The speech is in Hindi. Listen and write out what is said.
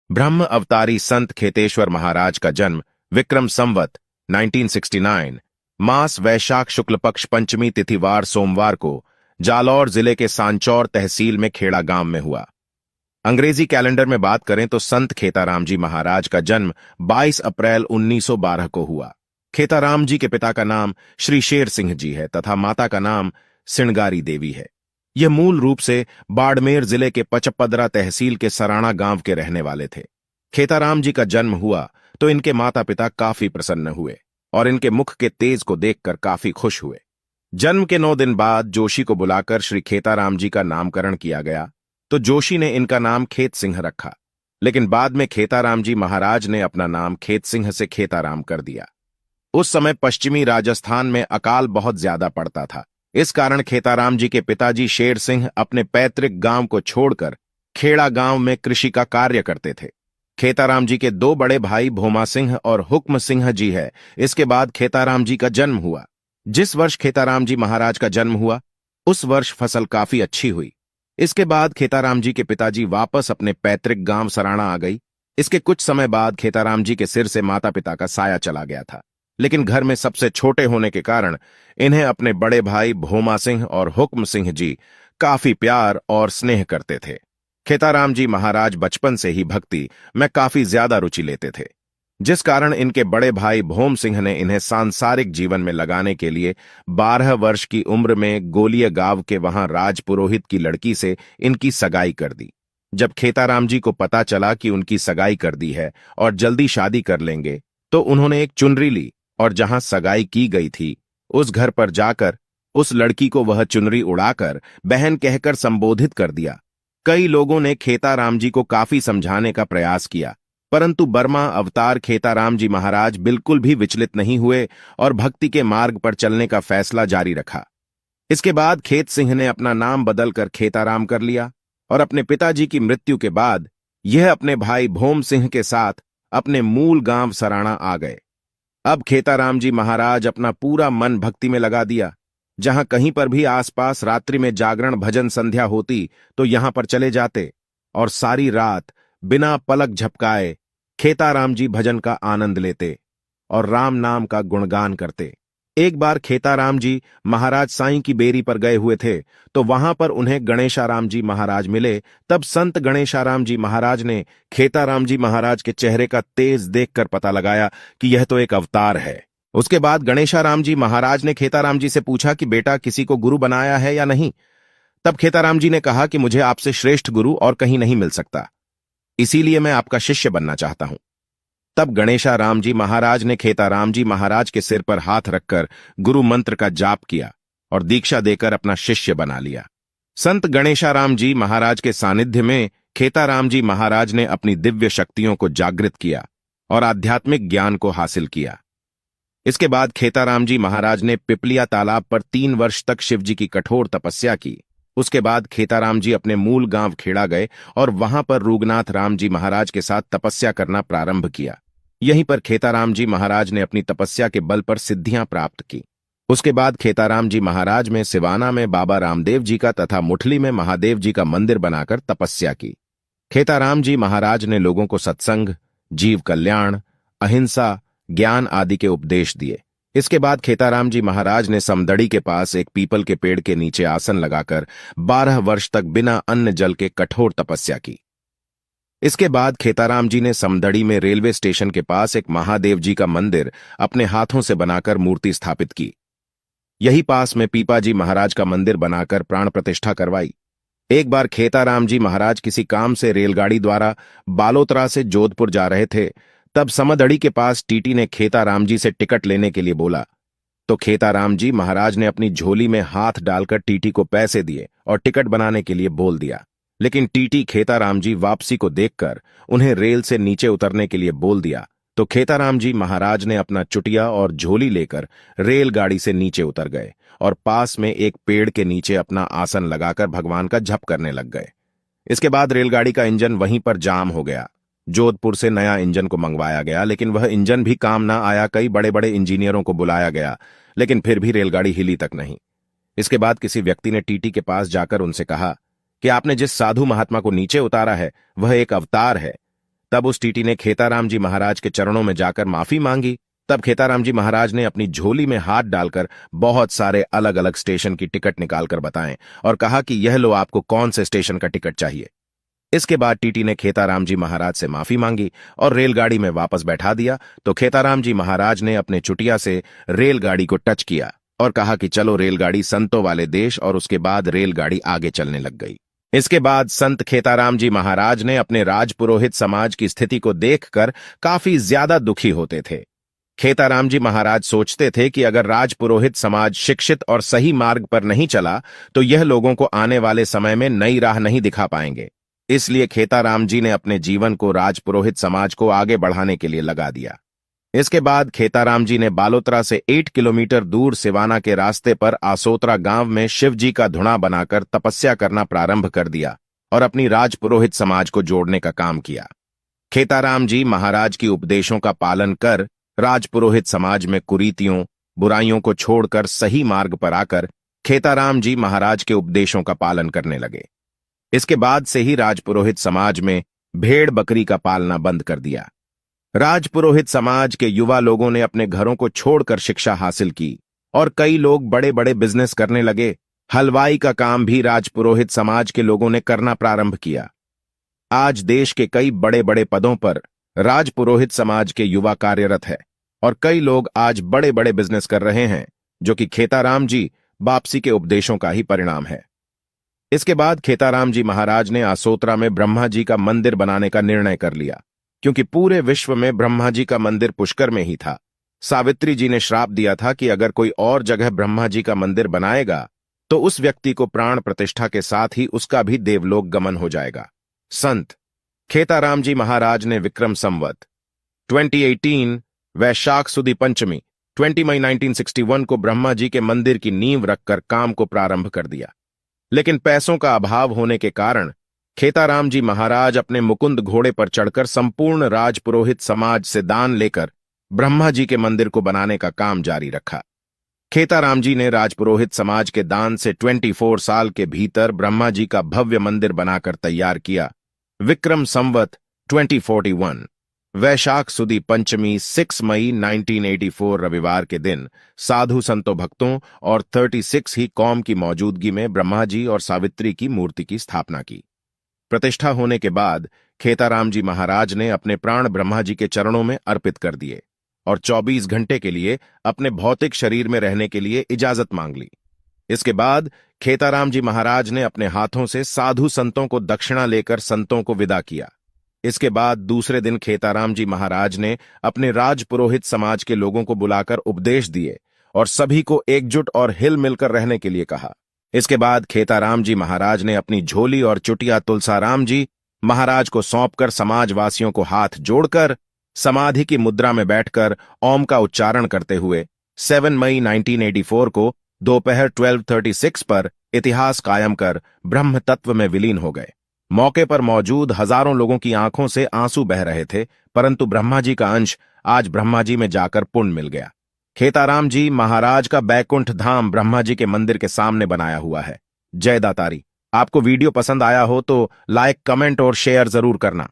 ब्रह्म अवतारी संत खेतेश्वर महाराज का जन्म विक्रम संवत 1969 मास वैशाख शुक्ल पक्ष पंचमी तिथिवार सोमवार को जालौर जिले के सांचौर तहसील में खेड़ा गांव में हुआ। अंग्रेजी कैलेंडर में बात करें तो संत खेताराम जी महाराज का जन्म 22 अप्रैल 1912 को हुआ। खेताराम जी के पिता का नाम श्री शेर सिंह जी है तथा माता का नाम सिणगारी देवी है। यह मूल रूप से बाड़मेर जिले के पचपदरा तहसील के सराणा गांव के रहने वाले थे। खेताराम जी का जन्म हुआ तो इनके माता पिता काफी प्रसन्न हुए और इनके मुख के तेज को देखकर काफी खुश हुए। जन्म के 9 दिन बाद जोशी को बुलाकर श्री खेताराम जी का नामकरण किया गया तो जोशी ने इनका नाम खेत सिंह रखा, लेकिन बाद में खेताराम जी महाराज ने अपना नाम खेत सिंह से खेताराम कर दिया। उस समय पश्चिमी राजस्थान में अकाल बहुत ज्यादा पड़ता था। इस कारण खेताराम जी के पिताजी शेर सिंह अपने पैतृक गांव को छोड़कर खेड़ा गांव में कृषि का कार्य करते थे। खेताराम जी के 2 बड़े भाई भोमा सिंह और हुक्म सिंह जी है। इसके बाद खेताराम जी का जन्म हुआ। जिस वर्ष खेताराम जी महाराज का जन्म हुआ उस वर्ष फसल काफी अच्छी हुई। इसके बाद खेताराम जी के पिताजी वापस अपने पैतृक गांव सराणा आ गई। इसके कुछ समय बाद खेताराम जी के सिर से माता पिता का साया चला गया था, लेकिन घर में सबसे छोटे होने के कारण इन्हें अपने बड़े भाई भोमा सिंह और हुक्म सिंह जी काफी प्यार और स्नेह करते थे। खेताराम जी महाराज बचपन से ही भक्ति में काफी ज्यादा रुचि लेते थे, जिस कारण इनके बड़े भाई भोम सिंह ने इन्हें सांसारिक जीवन में लगाने के लिए 12 वर्ष की उम्र में गोलिया गांव के वहां राज पुरोहित की लड़की से इनकी सगाई कर दी। जब खेताराम जी को पता चला कि उनकी सगाई कर दी है और जल्दी शादी कर लेंगे तो उन्होंने एक चुनरी ली और जहां सगाई की गई थी उस घर पर जाकर उस लड़की को वह चुनरी उड़ाकर बहन कहकर संबोधित कर दिया। कई लोगों ने खेताराम जी को काफी समझाने का प्रयास किया, परंतु बर्मा अवतार खेताराम जी महाराज बिल्कुल भी विचलित नहीं हुए और भक्ति के मार्ग पर चलने का फैसला जारी रखा। इसके बाद खेत सिंह ने अपना नाम बदलकर खेताराम कर लिया और अपने पिताजी की मृत्यु के बाद यह अपने भाई भोम सिंह के साथ अपने मूल गांव सराणा आ गए। अब खेताराम जी महाराज अपना पूरा मन भक्ति में लगा दिया। जहां कहीं पर भी आसपास रात्रि में जागरण भजन संध्या होती तो यहां पर चले जाते और सारी रात बिना पलक झपकाए खेताराम जी भजन का आनंद लेते और राम नाम का गुणगान करते। एक बार खेताराम जी महाराज साईं की बेरी पर गए हुए थे तो वहां पर उन्हें गणेशाराम जी महाराज मिले। तब संत गणेशाराम जी महाराज ने खेताराम जी महाराज के चेहरे का तेज देखकर पता लगाया कि यह तो एक अवतार है। उसके बाद गणेशाराम जी महाराज ने खेताराम जी से पूछा कि बेटा किसी को गुरु बनाया है या नहीं। तब खेताराम जी ने कहा कि मुझे आपसे श्रेष्ठ गुरु और कहीं नहीं मिल सकता, इसीलिए मैं आपका शिष्य बनना चाहता हूं। तब गणेशाराम जी महाराज ने खेताराम जी महाराज के सिर पर हाथ रखकर गुरु मंत्र का जाप किया और दीक्षा देकर अपना शिष्य बना लिया। संत गणेशाराम जी महाराज के सानिध्य में खेताराम जी महाराज ने अपनी दिव्य शक्तियों को जागृत किया और आध्यात्मिक ज्ञान को हासिल किया। इसके बाद खेताराम जी महाराज ने पिपलिया तालाब पर 3 वर्ष तक शिवजी की कठोर तपस्या की। उसके बाद खेताराम जी अपने मूल गांव खेड़ा गए और वहां पर रूगनाथ राम जी महाराज के साथ तपस्या करना प्रारंभ किया। यहीं पर खेताराम जी महाराज ने अपनी तपस्या के बल पर सिद्धियां प्राप्त की। उसके बाद खेताराम जी महाराज में सिवाना में बाबा रामदेव जी का तथा मुठली में महादेव जी का मंदिर बनाकर तपस्या की। खेताराम जी महाराज ने लोगों को सत्संग, जीव कल्याण, अहिंसा, ज्ञान आदि के उपदेश दिए। इसके बाद खेताराम जी महाराज ने समदड़ी के पास एक पीपल के पेड़ के नीचे आसन लगाकर 12 वर्ष तक बिना अन्न जल के कठोर तपस्या की। इसके बाद खेताराम जी ने समदड़ी में रेलवे स्टेशन के पास एक महादेव जी का मंदिर अपने हाथों से बनाकर मूर्ति स्थापित की। यही पास में पीपा जी महाराज का मंदिर बनाकर प्राण प्रतिष्ठा करवाई। एक बार खेताराम जी महाराज किसी काम से रेलगाड़ी द्वारा बालोतरा से जोधपुर जा रहे थे। तब समदड़ी के पास टीटी ने खेताराम जी से टिकट लेने के लिए बोला तो खेताराम जी महाराज ने अपनी झोली में हाथ डालकर टीटी को पैसे दिए और टिकट बनाने के लिए बोल दिया, लेकिन टीटी खेताराम जी वापसी को देखकर उन्हें रेल से नीचे उतरने के लिए बोल दिया तो खेताराम जी महाराज ने अपना चुटिया और झोली लेकर रेलगाड़ी से नीचे उतर गए और पास में एक पेड़ के नीचे अपना आसन लगाकर भगवान का जप करने लग गए। इसके बाद रेलगाड़ी का इंजन वहीं पर जाम हो गया। जोधपुर से नया इंजन को मंगवाया गया, लेकिन वह इंजन भी काम ना आया। कई बड़े बड़े इंजीनियरों को बुलाया गया, लेकिन फिर भी रेलगाड़ी हिली तक नहीं। इसके बाद किसी व्यक्ति ने टीटी के पास जाकर उनसे कहा कि आपने जिस साधु महात्मा को नीचे उतारा है वह एक अवतार है, तब उस टीटी ने खेताराम जी महाराज के चरणों में जाकर माफी मांगी। तब खेताराम जी महाराज ने अपनी झोली में हाथ डालकर बहुत सारे अलग अलग स्टेशन की टिकट निकालकर बताएं और कहा कि यह लो, आपको कौन से स्टेशन का टिकट चाहिए। इसके बाद टीटी ने खेताराम जी महाराज से माफी मांगी और रेलगाड़ी में वापस बैठा दिया। तो खेताराम जी महाराज ने अपने चुटिया से रेलगाड़ी को टच किया और कहा कि चलो रेलगाड़ी संतों वाले देश, और उसके बाद रेलगाड़ी आगे चलने लग गई। इसके बाद संत खेताराम जी महाराज ने अपने राजपुरोहित समाज की स्थिति को देखकर काफी ज्यादा दुखी होते थे। खेताराम जी महाराज सोचते थे कि अगर राजपुरोहित समाज शिक्षित और सही मार्ग पर नहीं चला तो यह लोगों को आने वाले समय में नई राह नहीं दिखा पाएंगे। इसलिए खेताराम जी ने अपने जीवन को राजपुरोहित समाज को आगे बढ़ाने के लिए लगा दिया। इसके बाद खेताराम जी ने बालोतरा से 8 किलोमीटर दूर सिवाना के रास्ते पर आसोतरा गांव में शिव जी का धुना बनाकर तपस्या करना प्रारंभ कर दिया और अपनी राजपुरोहित समाज को जोड़ने का काम किया। खेताराम जी महाराज की उपदेशों का पालन कर राजपुरोहित समाज में कुरीतियों, बुराइयों को छोड़कर सही मार्ग पर आकर खेताराम जी महाराज के उपदेशों का पालन करने लगे। इसके बाद से ही राजपुरोहित समाज में भेड़ बकरी का पालना बंद कर दिया। राजपुरोहित समाज के युवा लोगों ने अपने घरों को छोड़कर शिक्षा हासिल की और कई लोग बड़े बड़े बिजनेस करने लगे। हलवाई का काम भी राजपुरोहित समाज के लोगों ने करना प्रारंभ किया। आज देश के कई बड़े बड़े पदों पर राजपुरोहित समाज के युवा कार्यरत है और कई लोग आज बड़े बड़े बिजनेस कर रहे हैं, जो कि खेताराम जी बापसी के उपदेशों का ही परिणाम है। इसके बाद खेताराम जी महाराज ने आसोतरा में ब्रह्मा जी का मंदिर बनाने का निर्णय कर लिया, क्योंकि पूरे विश्व में ब्रह्मा जी का मंदिर पुष्कर में ही था। सावित्री जी ने श्राप दिया था कि अगर कोई और जगह ब्रह्मा जी का मंदिर बनाएगा तो उस व्यक्ति को प्राण प्रतिष्ठा के साथ ही उसका भी देवलोक गमन हो जाएगा। संत खेताराम जी महाराज ने विक्रम संवत 2018 वैशाख सुदी पंचमी 20 मई 1961 को ब्रह्मा जी के मंदिर की नींव रखकर काम को प्रारंभ कर दिया। लेकिन पैसों का अभाव होने के कारण खेताराम जी महाराज अपने मुकुंद घोड़े पर चढ़कर संपूर्ण राजपुरोहित समाज से दान लेकर ब्रह्मा जी के मंदिर को बनाने का काम जारी रखा। खेताराम जी ने राजपुरोहित समाज के दान से 24 साल के भीतर ब्रह्मा जी का भव्य मंदिर बनाकर तैयार किया। विक्रम संवत 2041 वैशाख सुदी पंचमी 6 मई 1984 रविवार के दिन साधु संतों भक्तों और 36 ही कौम की मौजूदगी में ब्रह्मा जी और सावित्री की मूर्ति की स्थापना की। प्रतिष्ठा होने के बाद खेताराम जी महाराज ने अपने प्राण ब्रह्मा जी के चरणों में अर्पित कर दिए और 24 घंटे के लिए अपने भौतिक शरीर में रहने के लिए इजाजत मांग ली। इसके बाद खेताराम जी महाराज ने अपने हाथों से साधु संतों को दक्षिणा लेकर संतों को विदा किया। इसके बाद दूसरे दिन खेताराम जी महाराज ने अपने राजपुरोहित समाज के लोगों को बुलाकर उपदेश दिए और सभी को एकजुट और हिल मिलकर रहने के लिए कहा। इसके बाद खेताराम जी महाराज ने अपनी झोली और चुटिया तुलसाराम जी महाराज को सौंपकर समाजवासियों को हाथ जोड़कर समाधि की मुद्रा में बैठकर ओम का उच्चारण करते हुए 7 मई 1984 को दोपहर 12:36 पर इतिहास कायम कर ब्रह्म तत्व में विलीन हो गए। मौके पर मौजूद हजारों लोगों की आंखों से आंसू बह रहे थे, परंतु ब्रह्मा जी का अंश आज ब्रह्मा जी में जाकर पुण्य मिल गया। खेताराम जी महाराज का बैकुंठ धाम ब्रह्मा जी के मंदिर के सामने बनाया हुआ है। जय दातारी। आपको वीडियो पसंद आया हो तो लाइक, कमेंट और शेयर जरूर करना।